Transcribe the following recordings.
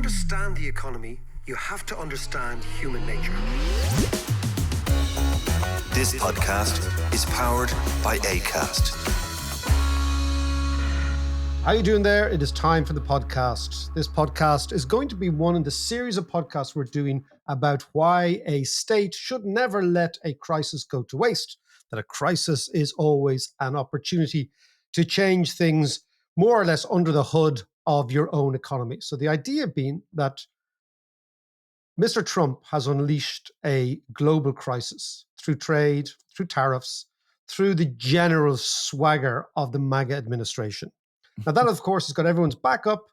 understand the economy, you have to understand human nature. This podcast is powered by Acast. How are you doing there? It is time for the podcast. This podcast is going to be one in the series of podcasts we're doing about why a state should never let a crisis go to waste, that a crisis is always an opportunity to change things more or less under the hood of your own economy. So the idea being that Mr. Trump has unleashed a global crisis through trade, through tariffs, through the general swagger of the MAGA administration. Now that, of course, has got everyone's back up.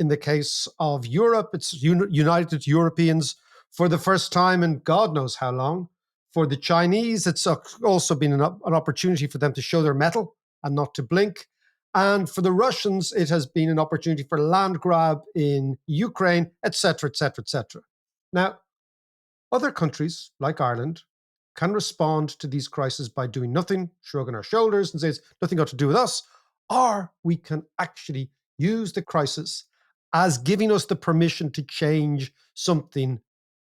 In the case of Europe, it's united Europeans for the first time in God knows how long. For the Chinese, it's also been an opportunity for them to show their mettle and not to blink. And for the Russians, it has been an opportunity for land grab in Ukraine, etc., etc., etc. Now, other countries like Ireland can respond to these crises by doing nothing, shrugging our shoulders and say it's nothing got to do with us, or we can actually use the crisis as giving us the permission to change something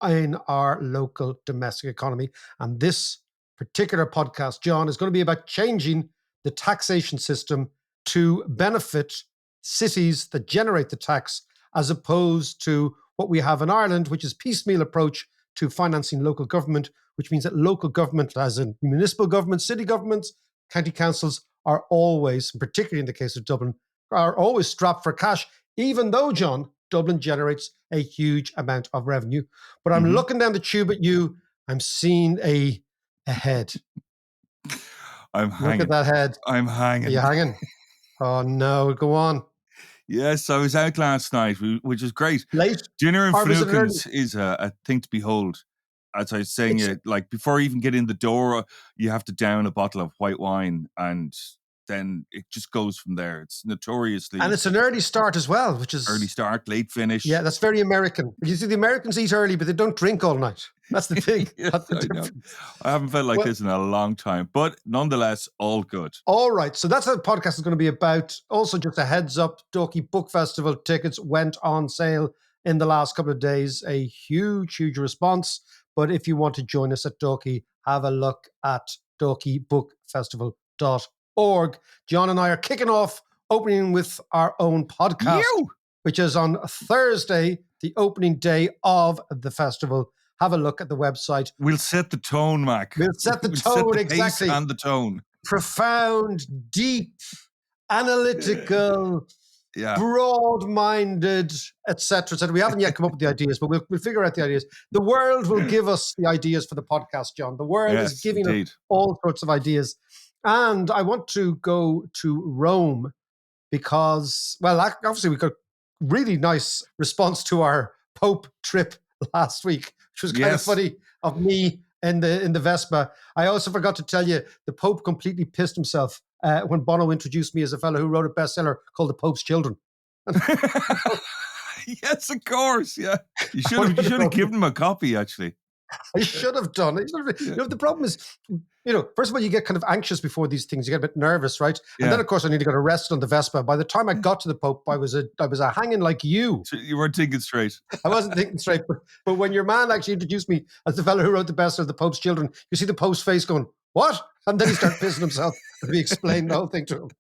in our local domestic economy. And this particular podcast, John, is going to be about changing the taxation system to benefit cities that generate the tax, as opposed to what we have in Ireland, which is piecemeal approach to financing local government, which means that local government, as in municipal government, city governments, county councils, are always, particularly in the case of Dublin, are always strapped for cash, even though, John, Dublin generates a huge amount of revenue. But I'm looking down the tube at you, I'm seeing a head. I'm hanging. Look at that head. I'm hanging. Are you hanging? Oh no, go on. Yes, I was out last night, which is great. Late? Dinner in Or was it Finucane's is a thing to behold. As I was saying, like before you even get in the door, you have to down a bottle of white wine, and then it just goes from there. It's notoriously... And it's an early start as well, which is... Early start, late finish. Yeah, that's very American. You see, the Americans eat early, but they don't drink all night. That's the thing. Yes, That's the I know. difference. I haven't felt like this in a long time, but nonetheless, all good. All right, so that's what the podcast is going to be about. Also, just a heads up, Dalkey Book Festival tickets went on sale in the last couple of days. A huge, huge response. But if you want to join us at Dalkey, have a look at dalkeybookfestival.org. John and I are kicking off, opening with our own podcast, which is on Thursday, the opening day of the festival. Have a look at the website. We'll set the tone, Mac. We'll set the tone, set the exactly. pace and the tone. Profound, deep, analytical, broad-minded, etc., etc. We haven't yet come up with the ideas, but we'll figure out the ideas. The world will give us the ideas for the podcast, John. The world is giving us all sorts of ideas. And I want to go to Rome because, well, obviously we got a really nice response to our Pope trip last week, which was kind of funny of me in the Vespa. I also forgot to tell you, the Pope completely pissed himself when Bono introduced me as a fellow who wrote a bestseller called The Pope's Children. Yes, of course. Yeah, you should have given him a copy. Actually, I should have done it. You know, the problem is, first of all, you get kind of anxious before these things. You get a bit nervous, right? And then, of course, I nearly got arrested on the Vespa. By the time I got to the Pope, I was a hanging like you. So you weren't thinking straight. I wasn't thinking straight. But when your man actually introduced me as the fellow who wrote the best of The Pope's Children, you see the Pope's face going, what? And then he started pissing himself as we explained the whole thing to him.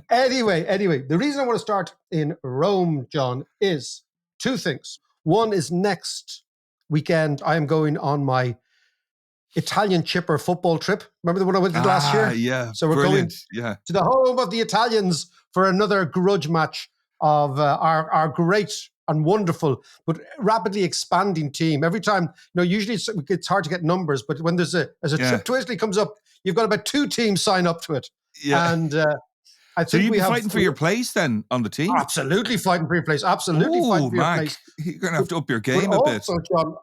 Anyway, the reason I want to start in Rome, John, is two things. One is next weekend, I am going on my Italian chipper football trip. Remember the one I went to last year? Yeah. So we're going to the home of the Italians for another grudge match of our great and wonderful, but rapidly expanding team. Every time, usually it's hard to get numbers, but when there's a trip to Italy comes up, you've got about 2 teams sign up to it. Yeah. And I think you'd be fighting for your place then on the team? Absolutely fighting for your place. Absolutely fighting for your place. You're going to have to up your game a bit. John,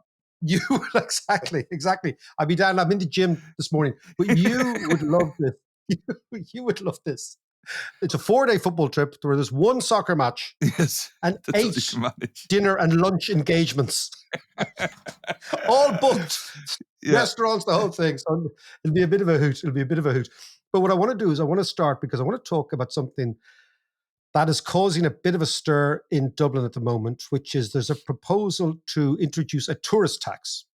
you exactly. I'm in the gym this morning, but you would love this. You would love this. It's a 4-day football trip where there's 1 soccer match and 8 dinner and lunch engagements. All booked. Restaurants, the whole thing. So it'll be a bit of a hoot. But what I want to do is I want to start because I want to talk about something that is causing a bit of a stir in Dublin at the moment, which is there's a proposal to introduce a tourist tax.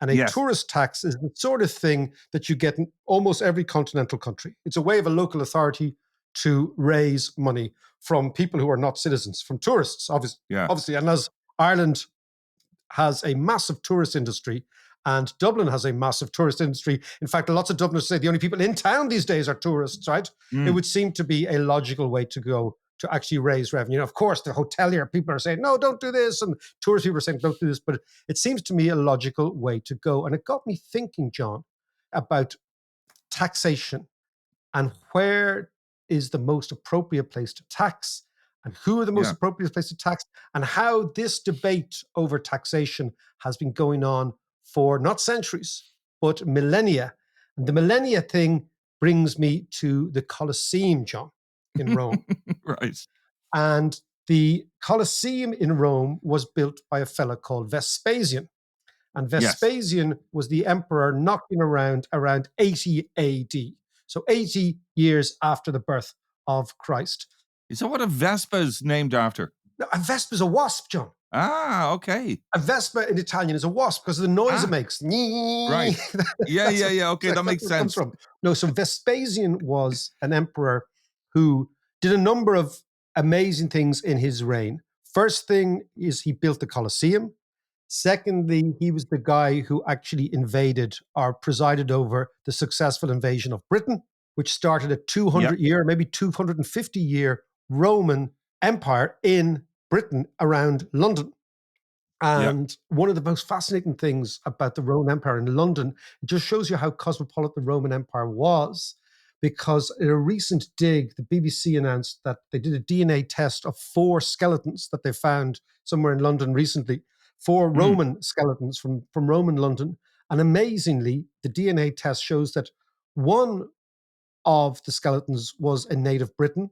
And a Yes. tourist tax is the sort of thing that you get in almost every continental country. It's a way of a local authority to raise money from people who are not citizens, from tourists, Yeah. obviously. And as Ireland has a massive tourist industry, and Dublin has a massive tourist industry. In fact, lots of Dubliners say the only people in town these days are tourists, right? It would seem to be a logical way to go to actually raise revenue. Of course, the hotelier people are saying, no, don't do this. And tourist people are saying, don't do this. But it seems to me a logical way to go. And it got me thinking, John, about taxation and where is the most appropriate place to tax and who are the most Yeah. appropriate place to tax and how this debate over taxation has been going on for not centuries, but millennia. And the millennia thing brings me to the Colosseum, John, in Rome. Right. And the Colosseum in Rome was built by a fella called Vespasian. And Yes. Vespasian was the emperor knocking around 80 AD. So 80 years after the birth of Christ. Is that what a Vespa is named after? Now, a Vespa is a wasp, John. Ah, okay. A Vespa in Italian is a wasp because of the noise it Ah, makes. right. Yeah. Okay, that makes That's where it comes sense. from. No, so Vespasian was an emperor who did a number of amazing things in his reign. First thing is he built the Colosseum. Secondly, he was the guy who actually invaded or presided over the successful invasion of Britain, which started a 200-year, maybe 250-year Roman Empire in Britain around London. And one of the most fascinating things about the Roman Empire in London, it just shows you how cosmopolitan the Roman Empire was. Because in a recent dig, the BBC announced that they did a DNA test of 4 skeletons that they found somewhere in London recently, 4 Roman skeletons from Roman London. And amazingly, the DNA test shows that one of the skeletons was a native Briton,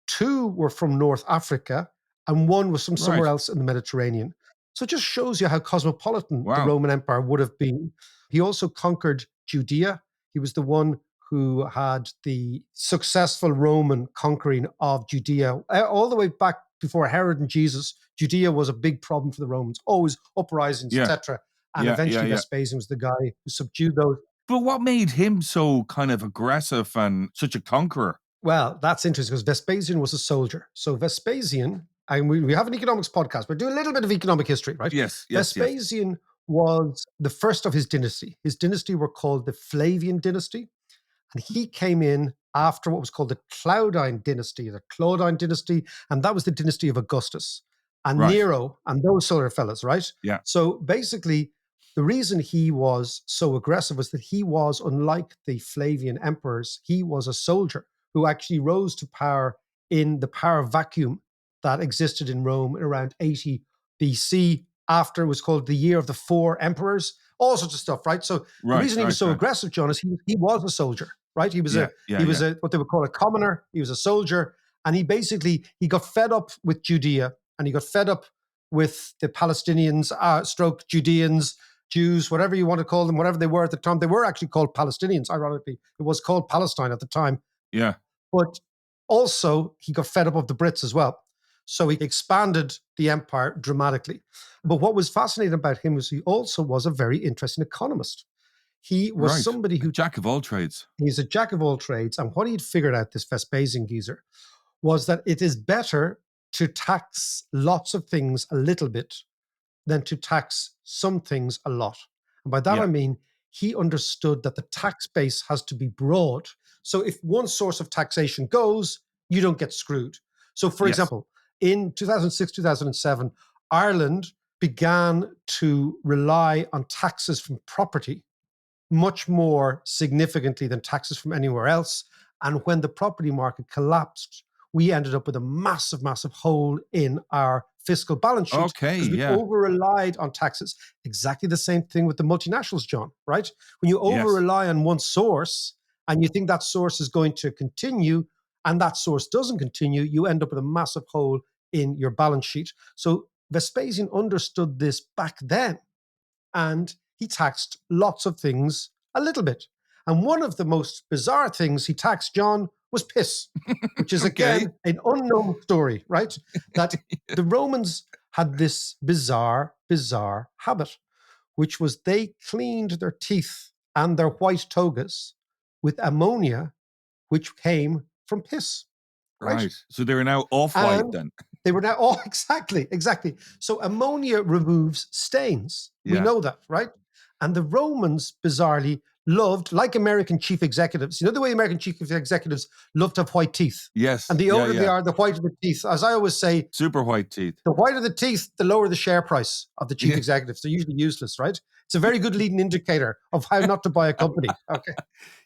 2 were from North Africa, and 1 was from somewhere Right. else in the Mediterranean. So it just shows you how cosmopolitan the Wow. Roman Empire would have been. He also conquered Judea. He was the one who had the successful Roman conquering of Judea. All the way back before Herod and Jesus, Judea was a big problem for the Romans, always uprisings, Yeah. etc. And eventually Vespasian was the guy who subdued those. But what made him so kind of aggressive and such a conqueror? Well, that's interesting because Vespasian was a soldier. So Vespasian, and we have an economics podcast, but do a little bit of economic history, right? Yes. Vespasian was the first of his dynasty. His dynasty were called the Flavian dynasty. And he came in after what was called the Claudine dynasty, and that was the dynasty of Augustus and Right. Nero and those sort of fellas, right? Yeah. So basically, the reason he was so aggressive was that he was, unlike the Flavian emperors, he was a soldier who actually rose to power in the power vacuum that existed in Rome in around 80 BC, after it was called the year of the 4 emperors, all sorts of stuff, right? So the reason he was so aggressive, John, is he was a soldier, right? He was a what they would call a commoner. He was a soldier, and he got fed up with Judea, and he got fed up with the Palestinians, stroke Judeans, Jews, whatever you want to call them, whatever they were at the time. They were actually called Palestinians. Ironically, it was called Palestine at the time. Yeah. But also, he got fed up of the Brits as well. So he expanded the empire dramatically. But what was fascinating about him was he also was a very interesting economist. He was somebody who... Jack of all trades. He's a jack of all trades. And what he'd figured out, this Vespasian geezer, was that it is better to tax lots of things a little bit than to tax some things a lot. And by that I mean, he understood that the tax base has to be broad. So if one source of taxation goes, you don't get screwed. So for example, in 2006, 2007, Ireland began to rely on taxes from property much more significantly than taxes from anywhere else. And when the property market collapsed, we ended up with a massive, massive hole in our fiscal balance sheet because we over-relied on taxes. Exactly the same thing with the multinationals, John, right? When you over-rely on one source and you think that source is going to continue and that source doesn't continue, you end up with a massive hole in your balance sheet. So Vespasian understood this back then, and he taxed lots of things a little bit. And one of the most bizarre things he taxed, John, was piss, which is Okay. again an unknown story, right? That the Romans had this bizarre habit, which was they cleaned their teeth and their white togas with ammonia, which came from piss, right? Right. So they're now off-white And then. they were now, oh, exactly. So ammonia removes stains. We Yeah. know that, right? And the Romans, bizarrely, loved, like American chief executives, you know the way American chief executives love to have white teeth? Yes. And the Yeah, older they yeah. are, the whiter the teeth. As I always say, Super white teeth. the whiter the teeth, the lower the share price of the chief Yeah. executives. They're usually useless, right? It's a very good leading indicator of how not to buy a company. Okay.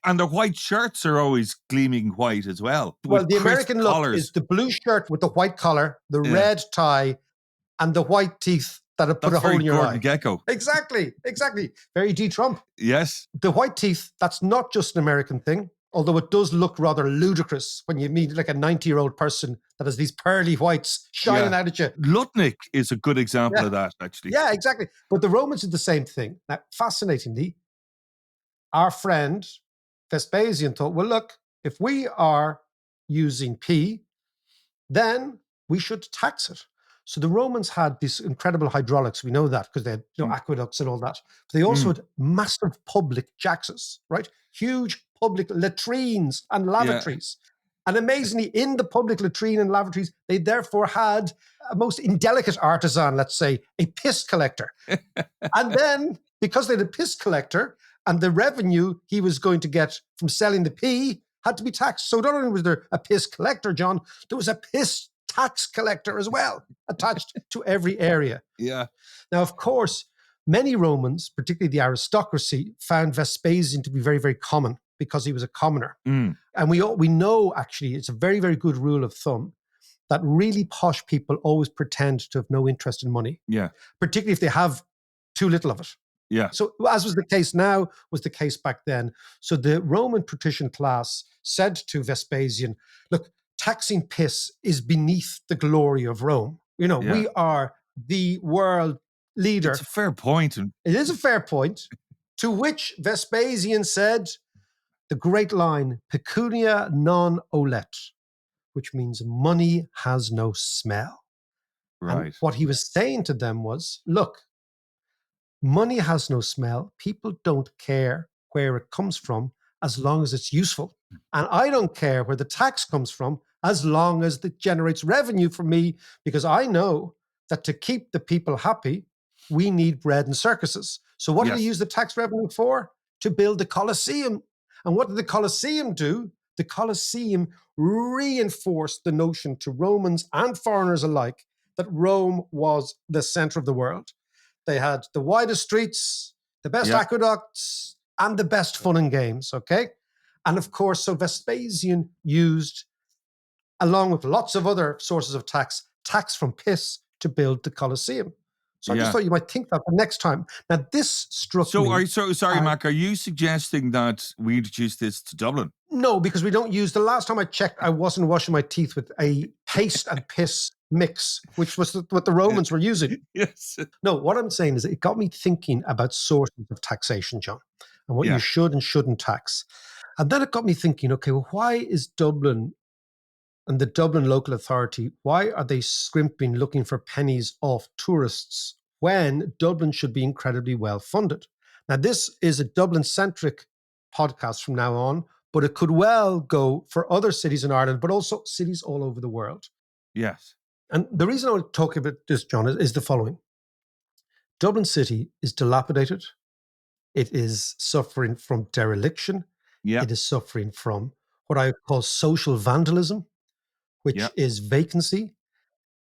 And the white shirts are always gleaming white as well, Well, with the crisp American look collars. is the blue shirt with the white collar, the Yeah. red tie, and the white teeth that have put That's a hole very in your Gordon eye. Gekko. Exactly. Very D. Trump. Yes. The white teeth, that's not just an American thing, although it does look rather ludicrous when you meet like a 90-year-old person that has these pearly whites shining Yeah. out at you. Lutnick is a good example Yeah. of that, actually. Yeah, exactly. But the Romans did the same thing. Now, fascinatingly, our friend Vespasian thought, well, look, if we are using P, then we should tax it. So the Romans had this incredible hydraulics. We know that because they had aqueducts and all that. But they also had massive public jaxes, right? Huge public latrines and lavatories. And amazingly, in the public latrine and lavatories, they therefore had a most indelicate artisan, let's say, a piss collector. And then, because they had a piss collector and the revenue he was going to get from selling the pee had to be taxed. So not only was there a piss collector, John, there was a piss tax collector as well, attached to every area. Yeah. Now, of course, many Romans, particularly the aristocracy, found Vespasian to be very, very common because he was a commoner. And we know, actually, it's a very, very good rule of thumb that really posh people always pretend to have no interest in money. Yeah. Particularly if they have too little of it. Yeah. So as was the case now, was the case back then. So the Roman patrician class said to Vespasian, look, taxing piss is beneath the glory of Rome. You know, we are the world leader. It's a fair point. It is a fair point. To which Vespasian said the great line, pecunia non olet, which means money has no smell. Right. And what he was saying to them was, look, money has no smell. People don't care where it comes from as long as it's useful. And I don't care where the tax comes from as long as it generates revenue for me, because I know that to keep the people happy, we need bread and circuses. So what do they use the tax revenue for? To build the Colosseum. And what did the Colosseum do? The Colosseum reinforced the notion to Romans and foreigners alike that Rome was the center of the world. They had the widest streets, the best aqueducts, and the best fun and games, okay? And of course, so Vespasian used, along with lots of other sources of tax from piss to build the Colosseum. So I just thought you might think that the next time. Now, this struck me. Sorry, Mac, are you suggesting that we introduce this to Dublin? No, because we don't use, the last time I checked, I wasn't washing my teeth with a paste and piss mix, which was what the Romans were using. Yes. No, what I'm saying is it got me thinking about sources of taxation, John, and what you should and shouldn't tax. And then it got me thinking, okay, well, why is Dublin and the Dublin local authority, why are they scrimping, looking for pennies off tourists when Dublin should be incredibly well funded? Now, this is a Dublin-centric podcast from now on, but it could well go for other cities in Ireland, but also cities all over the world. Yes. And the reason I want to talk about this, John, is the following. Dublin City is dilapidated. It is suffering from dereliction. Yeah. It is suffering from what I call social vandalism, which is vacancy.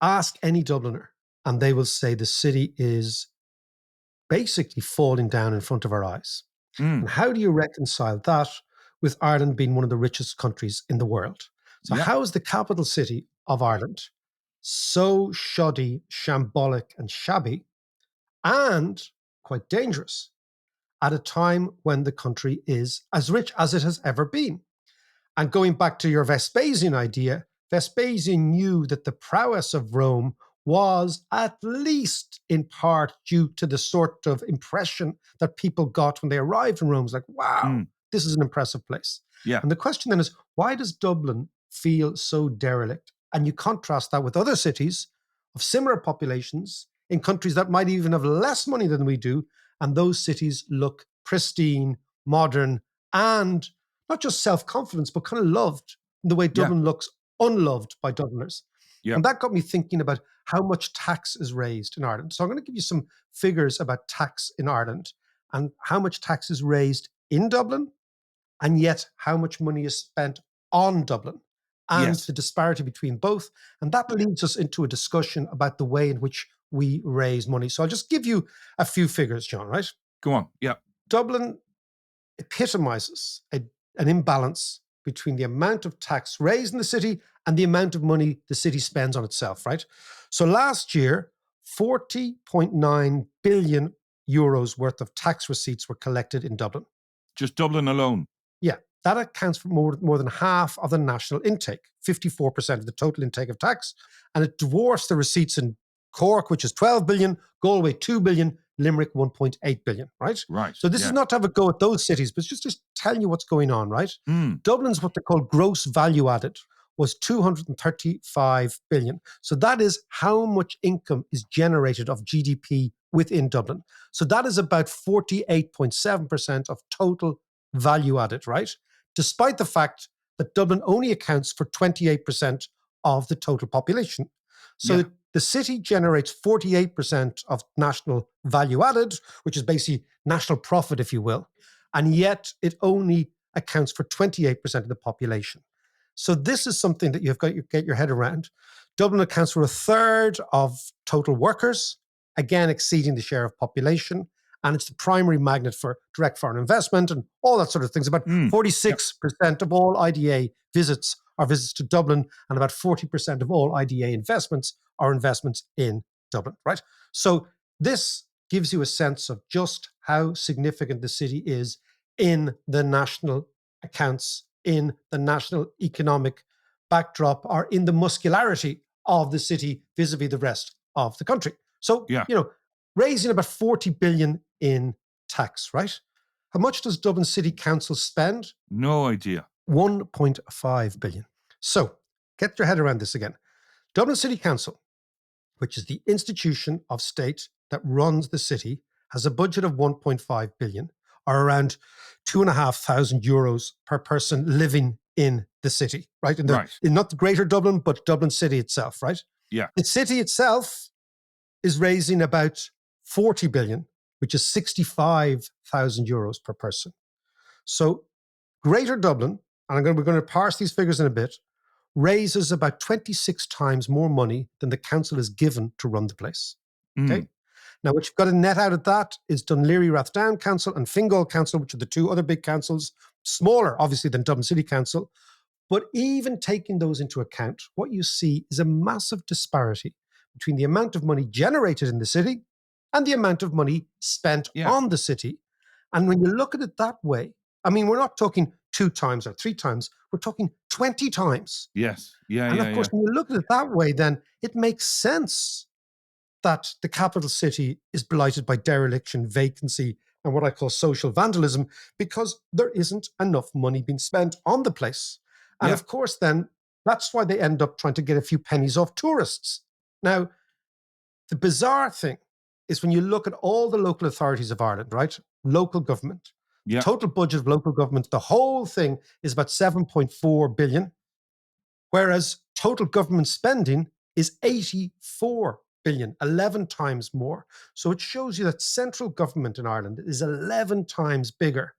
Ask any Dubliner, and they will say the city is basically falling down in front of our eyes. And how do you reconcile that with Ireland being one of the richest countries in the world? So how is the capital city of Ireland so shoddy, shambolic, and shabby, and quite dangerous at a time when the country is as rich as it has ever been? And going back to your Vespasian idea, Vespasian knew that the prowess of Rome was at least in part due to the sort of impression that people got when they arrived in Rome. It was like, wow, this is an impressive place. Yeah. And the question then is, Why does Dublin feel so derelict? And you contrast that with other cities of similar populations in countries that might even have less money than we do, and those cities look pristine, modern, and not just self-confidence, but kind of loved in the way Yeah. Dublin looks unloved by Dubliners. Yeah. And that got me thinking about how much tax is raised in Ireland. So I'm going to give you some figures about tax in Ireland and how much tax is raised in Dublin, and yet how much money is spent on Dublin and Yes. the disparity between both. And that leads us into a discussion about the way in which we raise money. So I'll just give you a few figures, John, right? Go on. Yeah. Dublin epitomizes an imbalance between the amount of tax raised in the city and the amount of money the city spends on itself, right? So last year, 40.9 billion euros worth of tax receipts were collected in Dublin. Just Dublin alone. Yeah, that accounts for more than half of the national intake, 54% of the total intake of tax. And it dwarfs the receipts in Cork, which is 12 billion, Galway, 2 billion, Limerick, 1.8 billion, right? Right. So this is Yeah. not to have a go at those cities, but it's just telling you what's going on, right? Mm. Dublin's what they call gross value added was 235 billion. So that is how much income is generated of GDP within Dublin. So that is about 48.7% of total value added, right? Despite the fact that Dublin only accounts for 28% of the total population. So Yeah. the city generates 48% of national value added, which is basically national profit, if you will. And yet it only accounts for 28% of the population. So this is something that you've got to get your head around. Dublin accounts for a third of total workers, again, exceeding the share of population. And it's the primary magnet for direct foreign investment and all that sort of things. About 46% of all IDA visits are visits to Dublin, and about 40% of all IDA investments are investments in Dublin, right? So this gives you a sense of just how significant the city is in the national accounts, in the national economic backdrop, or in the muscularity of the city vis-a-vis the rest of the country. So, Yeah. raising about 40 billion in tax, right? How much does Dublin City Council spend? No idea. 1.5 billion. So get your head around this again. Dublin City Council, which is the institution of state that runs the city, has a budget of 1.5 billion, or around 2,500 euros per person living in the city, right? In not the greater Dublin, but Dublin City itself, right? Yeah. The city itself is raising about 40 billion, which is 65,000 euros per person. So Greater Dublin, and we're going to parse these figures in a bit, raises about 26 times more money than the council is given to run the place. Okay. Now, what you've got to net out of that is Dun Laoghaire Rathdown Council and Fingal Council, which are the two other big councils, smaller, obviously, than Dublin City Council. But even taking those into account, what you see is a massive disparity between the amount of money generated in the city and the amount of money spent on the city. And when you look at it that way, I mean, we're not talking 2 times or 3 times, we're talking 20 times. Yes. Yeah. And of course, when you look at it that way, then it makes sense that the capital city is blighted by dereliction, vacancy, and what I call social vandalism, because there isn't enough money being spent on the place. And of course, then that's why they end up trying to get a few pennies off tourists. Now, the bizarre thing is when you look at all the local authorities of Ireland, right? Local government, the total budget of local government, the whole thing is about 7.4 billion, whereas total government spending is 84 billion, 11 times more. So it shows you that central government in Ireland is 11 times bigger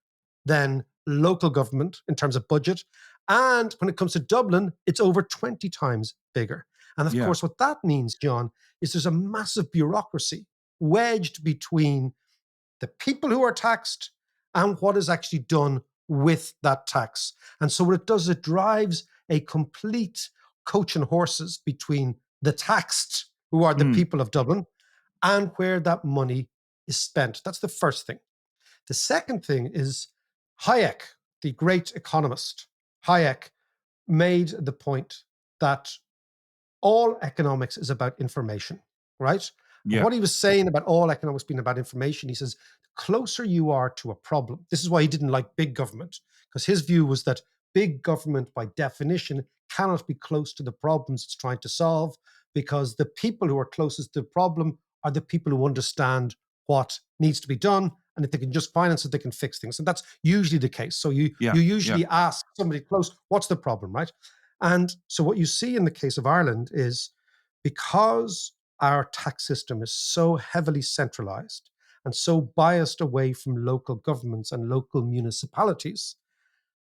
than local government in terms of budget. And when it comes to Dublin, it's over 20 times bigger. And of course, what that means, John, is there's a massive bureaucracy wedged between the people who are taxed and what is actually done with that tax. And so what it does, it drives a complete coach and horses between the taxed, who are the people of Dublin, and where that money is spent. That's the first thing. The second thing is Hayek, the great economist. Hayek made the point that all economics is about information, right? And what he was saying about all economics being about information, he says, the closer you are to a problem, this is why he didn't like big government, because his view was that big government, by definition, cannot be close to the problems it's trying to solve, because the people who are closest to the problem are the people who understand what needs to be done. And if they can just finance it, they can fix things. And that's usually the case. So you Yeah. usually ask somebody close, what's the problem, right? And so what you see in the case of Ireland is, because our tax system is so heavily centralized and so biased away from local governments and local municipalities,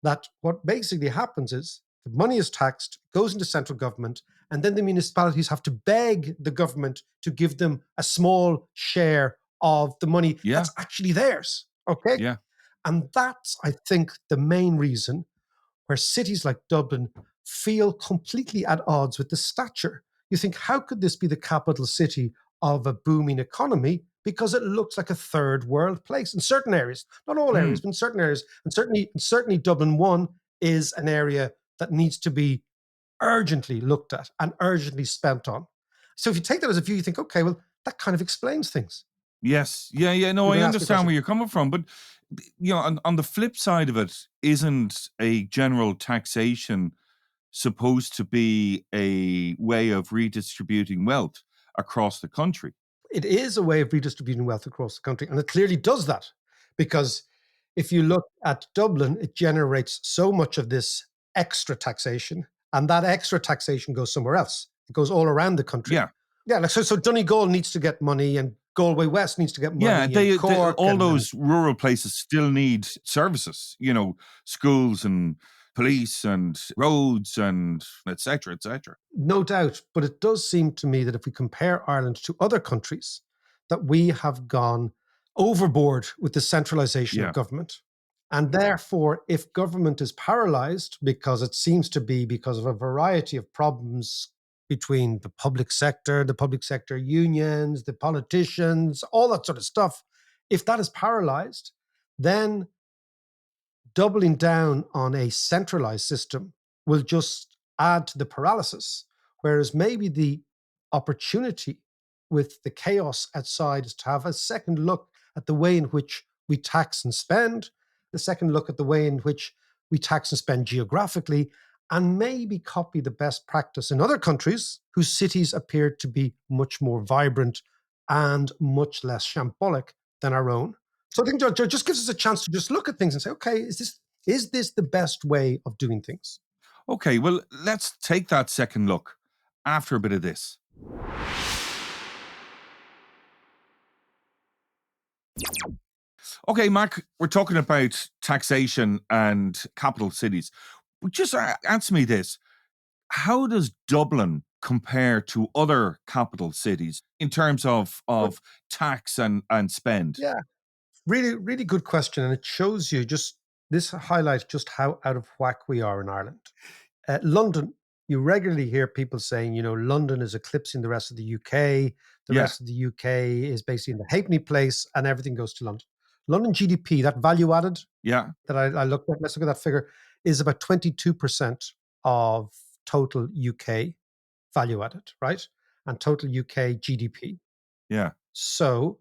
that what basically happens is the money is taxed, goes into central government, and then the municipalities have to beg the government to give them a small share of the money Yeah. that's actually theirs. Okay. Yeah. And that's, I think, the main reason where cities like Dublin feel completely at odds with the stature. You think, how could this be the capital city of a booming economy? Because it looks like a third world place in certain areas, not all areas, but in certain areas. And certainly Dublin 1 is an area that needs to be urgently looked at and urgently spent on. So if you take that as a view, you think, okay, well, that kind of explains things. Yes. Yeah. Yeah. No, You're I going to ask me a understand question. where you're coming from, but on the flip side of it, isn't a general taxation supposed to be a way of redistributing wealth across the country? It is a way of redistributing wealth across the country, and it clearly does that, because if you look at Dublin, it generates so much of this extra taxation, and that extra taxation goes somewhere else. It goes all around the country. Yeah. Yeah, like so Donegal needs to get money, and Galway West needs to get Yeah, money, and Cork, all and those rural places still need services, schools and police and roads and et cetera, et cetera. no doubt. But it does seem to me that if we compare Ireland to other countries, that we have gone overboard with the centralization of Yeah. government. And therefore, if government is paralyzed, because it seems to be because of a variety of problems between the public sector unions, the politicians, all that sort of stuff, if that is paralyzed, then doubling down on a centralized system will just add to the paralysis. Whereas maybe the opportunity with the chaos outside is to have a second look at the way in which we tax and spend, the second look at the way in which we tax and spend geographically, and maybe copy the best practice in other countries whose cities appear to be much more vibrant and much less shambolic than our own. So I think it just gives us a chance to just look at things and say, okay, is this the best way of doing things? Okay, well, let's take that second look after a bit of this. Okay, Mark, we're talking about taxation and capital cities. But just answer me this. How does Dublin compare to other capital cities in terms of tax and spend? Yeah, really, really good question. And it shows you this highlights just how out of whack we are in Ireland. London, you regularly hear people saying, London is eclipsing the rest of the UK. The Yeah, rest of the UK is basically in the halfpenny place, and everything goes to London. London GDP, that value added yeah, that I looked at, let's look at that figure, is about 22% of total UK value added, right? And total UK GDP. yeah. So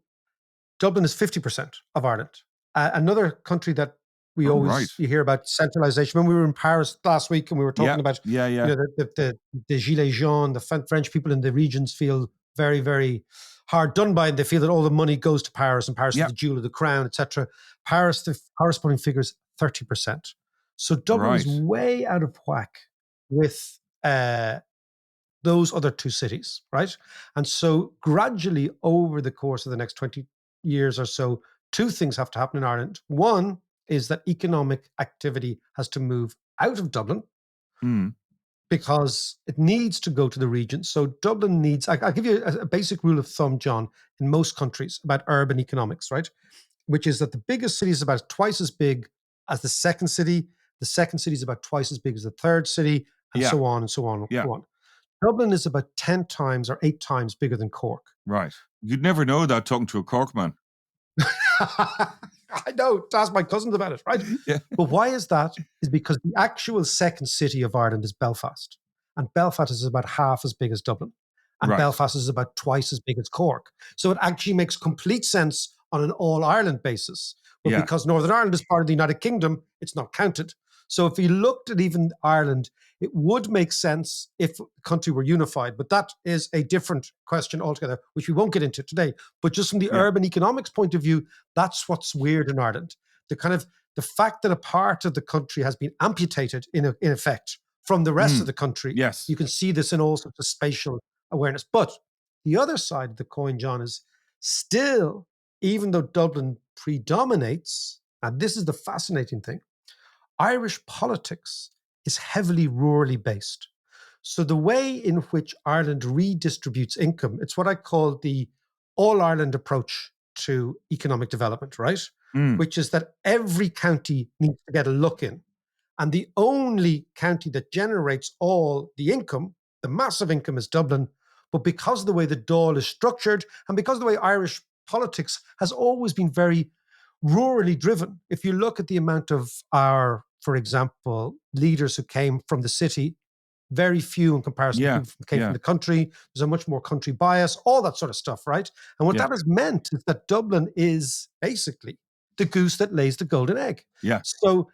Dublin is 50% of Ireland. Another country that we Oh, always right. you hear about centralization. When we were in Paris last week and we were Yeah, talking about, yeah, yeah, the Gilets jaunes, the French people in the regions feel very, very hard done by, and they feel that all the money goes to Paris, and Paris is yeah. the jewel of the crown, etc. Paris, the corresponding figure is 30%. So Dublin is Right. way out of whack with those other two cities, right? And so gradually over the course of the next 20 years or so, two things have to happen in Ireland. One is that economic activity has to move out of Dublin Mm, because it needs to go to the region. So Dublin needs, I'll give you a basic rule of thumb, John, in most countries about urban economics, right? Which is that the biggest city is about twice as big as the second city. The second city is about twice as big as the third city, and yeah, so on and so on and yeah. so on. Dublin is about 10 times or 8 times bigger than Cork. Right. You'd never know that talking to a Cork man. I know, to ask my cousins about it, right? Yeah. But why is that? Is because the actual second city of Ireland is Belfast. And Belfast is about half as big as Dublin. And Right. Belfast is about twice as big as Cork. So it actually makes complete sense on an all Ireland basis. But Yeah. because Northern Ireland is part of the United Kingdom, it's not counted. So if you looked at even Ireland, it would make sense if the country were unified. But that is a different question altogether, which we won't get into today. But just from the Yeah. urban economics point of view, that's what's weird in Ireland. The fact that a part of the country has been amputated in effect from the rest of the country. Yes. You can see this in all sorts of spatial awareness. But the other side of the coin, John, is still, even though Dublin predominates, and this is the fascinating thing, Irish politics is heavily rurally based. So the way in which Ireland redistributes income, it's what I call the all Ireland approach to economic development, right? Mm. Which is that every county needs to get a look in. And the only county that generates all the income, the massive income, is Dublin. But because of the way the Dáil is structured and because of the way Irish politics has always been very rurally driven, if you look at the amount of our, for example, leaders who came from the city, very few in comparison to Yeah. people who came Yeah. from the country. There's a much more country bias, all that sort of stuff, right? And what Yeah. that has meant is that Dublin is basically the goose that lays the golden egg. Yeah. So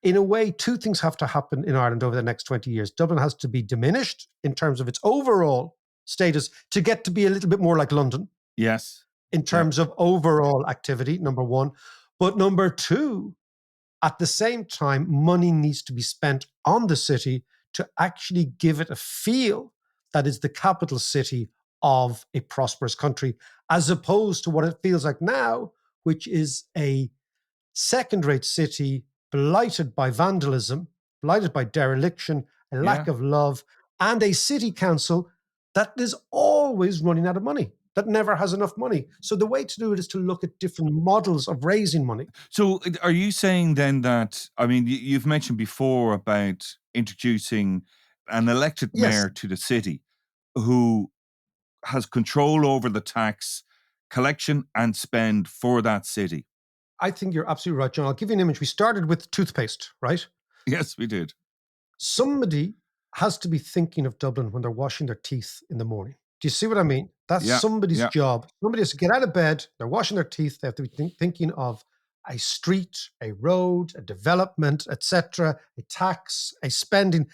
in a way, two things have to happen in Ireland over the next 20 years. Dublin has to be diminished in terms of its overall status to get to be a little bit more like London Yes. in terms of overall activity, number one. But number two, at the same time, money needs to be spent on the city to actually give it a feel that is the capital city of a prosperous country, as opposed to what it feels like now, which is a second-rate city blighted by vandalism, blighted by dereliction, a lack Yeah. of love, and a city council that is always running out of money, that never has enough money. So the way to do it is to look at different models of raising money. So are you saying then that, I mean, you've mentioned before about introducing an elected Yes, mayor to the city who has control over the tax collection and spend for that city? I think you're absolutely right, John. I'll give you an image. We started with toothpaste, right? Yes, we did. Somebody has to be thinking of Dublin when they're washing their teeth in the morning. Do you see what I mean? That's Yeah. somebody's Yeah. job. Somebody has to get out of bed, they're washing their teeth, they have to be thinking of a street, a road, a development, etc., a tax, a spending.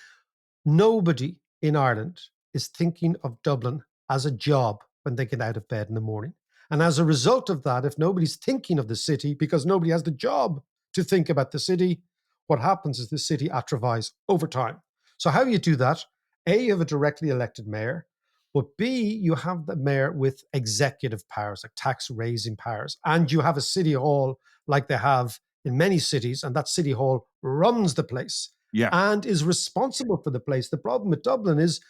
Nobody in Ireland is thinking of Dublin as a job when they get out of bed in the morning. And as a result of that, if nobody's thinking of the city because nobody has the job to think about the city, what happens is the city atrophies over time. So, how you do that? A, you have a directly elected mayor, but B, you have the mayor with executive powers, like tax raising powers, and you have a city hall like they have in many cities, and that city hall runs the place Yeah. and is responsible for the place. The problem with Dublin is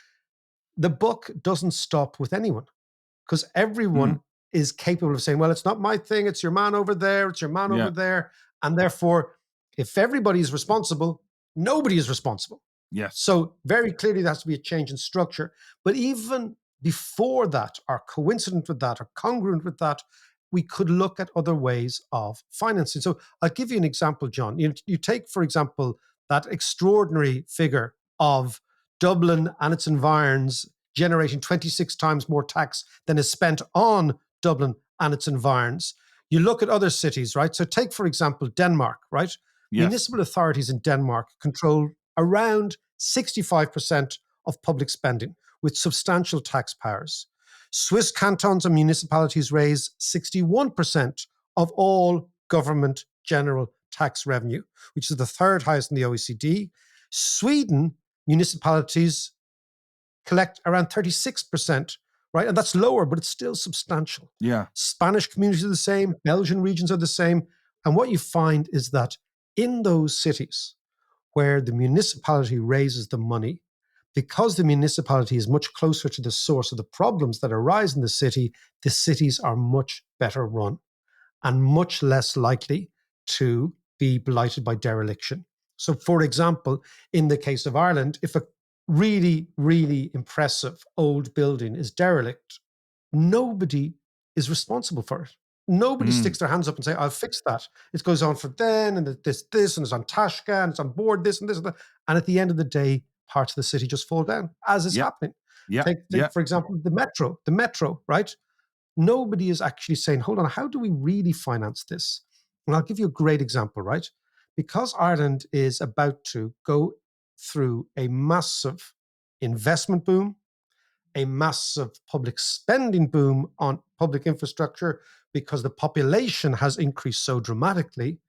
the buck doesn't stop with anyone because everyone is capable of saying, well, it's not my thing. It's your man over there. It's your man over Yeah. there. And therefore, if everybody is responsible, nobody is responsible. Yes. So very clearly there has to be a change in structure. But even before that, or coincident with that, or congruent with that, we could look at other ways of financing. So I'll give you an example, John. You take, for example, that extraordinary figure of Dublin and its environs generating 26 times more tax than is spent on Dublin and its environs. You look at other cities, right? So take, for example, Denmark, right? Yes. Municipal authorities in Denmark control around 65% of public spending with substantial tax powers. Swiss cantons and municipalities raise 61% of all government general tax revenue, which is the third highest in the OECD. Sweden, municipalities collect around 36%, right? And that's lower, but it's still substantial. Yeah. Spanish communities are the same, Belgian regions are the same. And what you find is that in those cities where the municipality raises the money, because the municipality is much closer to the source of the problems that arise in the cities are much better run and much less likely to be blighted by dereliction. So, for example, in the case of Ireland, if a really, really impressive old building is derelict, nobody is responsible for it. Nobody sticks their hands up and say, I'll fix that. It goes on for then, and this, and it's on Tashka, and it's on board this and this and that. And at the end of the day, parts of the city just fall down, as is Yeah. happening. Yeah. Take, Yeah. for example, the metro, right? Nobody is actually saying, hold on, how do we really finance this? And I'll give you a great example, right? because Ireland is about to go through a massive investment boom, a massive public spending boom on public infrastructure because the population has increased so dramatically,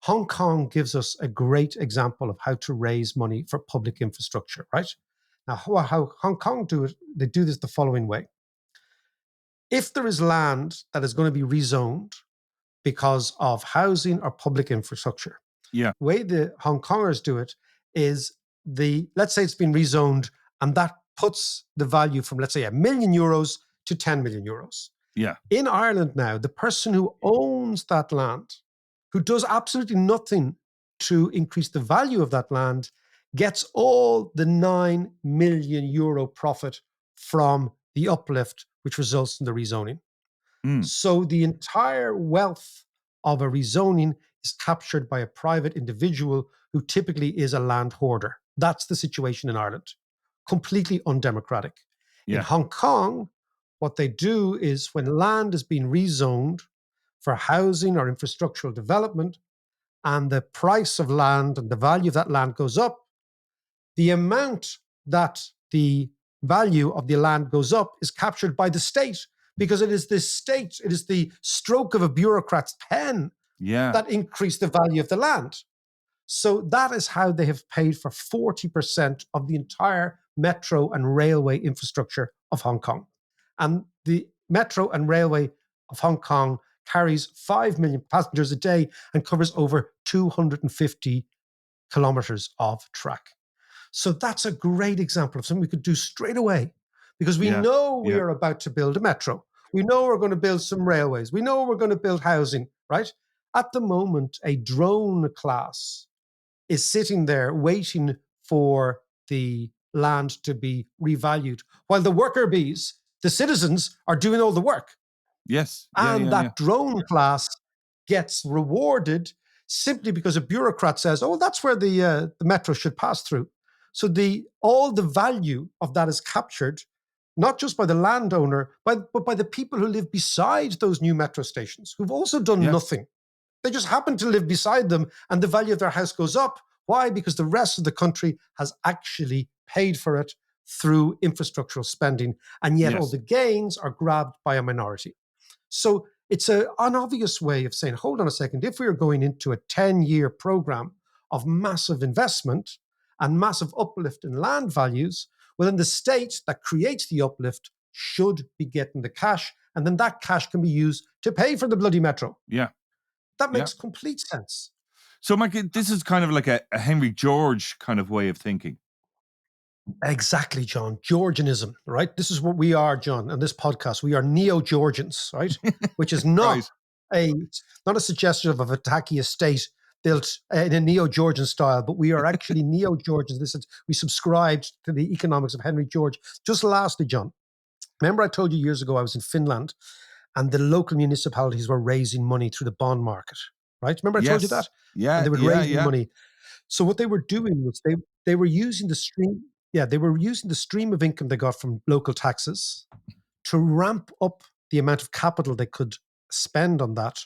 Hong Kong gives us a great example of how to raise money for public infrastructure, right? Now, how Hong Kong do it, they do this the following way. If there is land that is going to be rezoned because of housing or public infrastructure, Yeah. the way the Hong Kongers do it is let's say it's been rezoned and that puts the value from, let's say, €1 million to 10 million euros. Yeah. In Ireland now, the person who owns that land, who does absolutely nothing to increase the value of that land, gets all the €9 million profit from the uplift, which results in the rezoning. So the entire wealth of a rezoning is captured by a private individual who typically is a land hoarder. That's the situation in Ireland. Completely undemocratic. In Hong Kong, what they do is when land is being rezoned for housing or infrastructural development, and the price of land and the value of that land goes up, the amount that the value of the land goes up is captured by the state, because it is the state, it is the stroke of a bureaucrat's pen that increased the value of the land. So that is how they have paid for 40% of the entire metro and railway infrastructure of Hong Kong. And the metro and railway of Hong Kong carries 5 million passengers a day and covers over 250 kilometers of track. So that's a great example of something we could do straight away, because we know we are about to build a metro. We know we're going to build some railways. We know we're going to build housing, right? At the moment, a drone class is sitting there waiting for the land to be revalued, while the worker bees, the citizens, are doing all the work. Yes. And that drone class gets rewarded simply because a bureaucrat says, oh, that's where the metro should pass through. So all the value of that is captured, not just by the landowner, but by the people who live beside those new metro stations, who've also done nothing. They just happen to live beside them, and the value of their house goes up. Why? Because the rest of the country has actually paid for it through infrastructural spending, and yet all the gains are grabbed by a minority. So it's an obvious way of saying, hold on a second, if we are going into a 10-year program of massive investment and massive uplift in land values, well, then the state that creates the uplift should be getting the cash, and then that cash can be used to pay for the bloody metro. Yeah. That makes complete sense. So, Mike, this is kind of like a Henry George kind of way of thinking. Exactly, John. Georgianism, right? This is what we are, John, on this podcast. We are neo-Georgians, right? Which is not not a suggestion of a tacky estate built in a neo-Georgian style, but we are actually neo-Georgians. We subscribed to the economics of Henry George. Just lastly, John, remember I told you years ago I was in Finland and the local municipalities were raising money through the bond market, right? Remember I told you that? Yeah, and they would raise money. So what they were doing was they were using the stream. Yeah, they were using the stream of income they got from local taxes to ramp up the amount of capital they could spend on that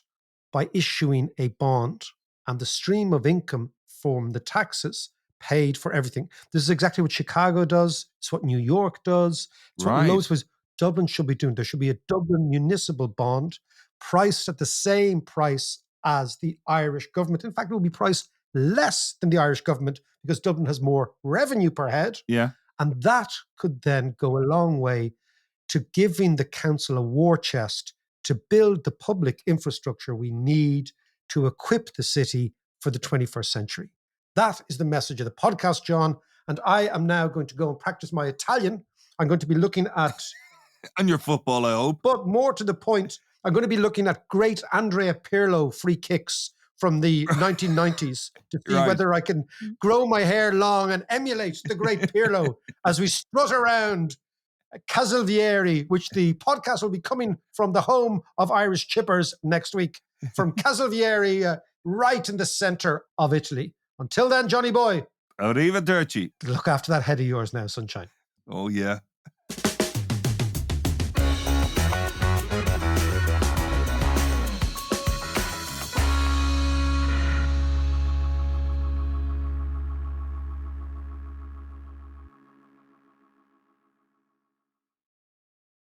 by issuing a bond. And the stream of income from the taxes paid for everything. This is exactly what Chicago does. It's what New York does. It's what loads of Dublin should be doing. There should be a Dublin municipal bond priced at the same price as the Irish government. In fact, it will be priced less than the Irish government because Dublin has more revenue per head. Yeah. And that could then go a long way to giving the council a war chest to build the public infrastructure we need to equip the city for the 21st century. That is the message of the podcast, John. And I am now going to go and practice my Italian. I'm going to be looking at... and your football, I hope. But more to the point, I'm going to be looking at great Andrea Pirlo free kicks from the 1990s to see whether I can grow my hair long and emulate the great Pirlo as we strut around Casalvieri, which the podcast will be coming from the home of Irish chippers next week, from Casalvieri, right in the center of Italy. Until then, Johnny boy. Arrivederci. Look after that head of yours now, sunshine. Oh, yeah.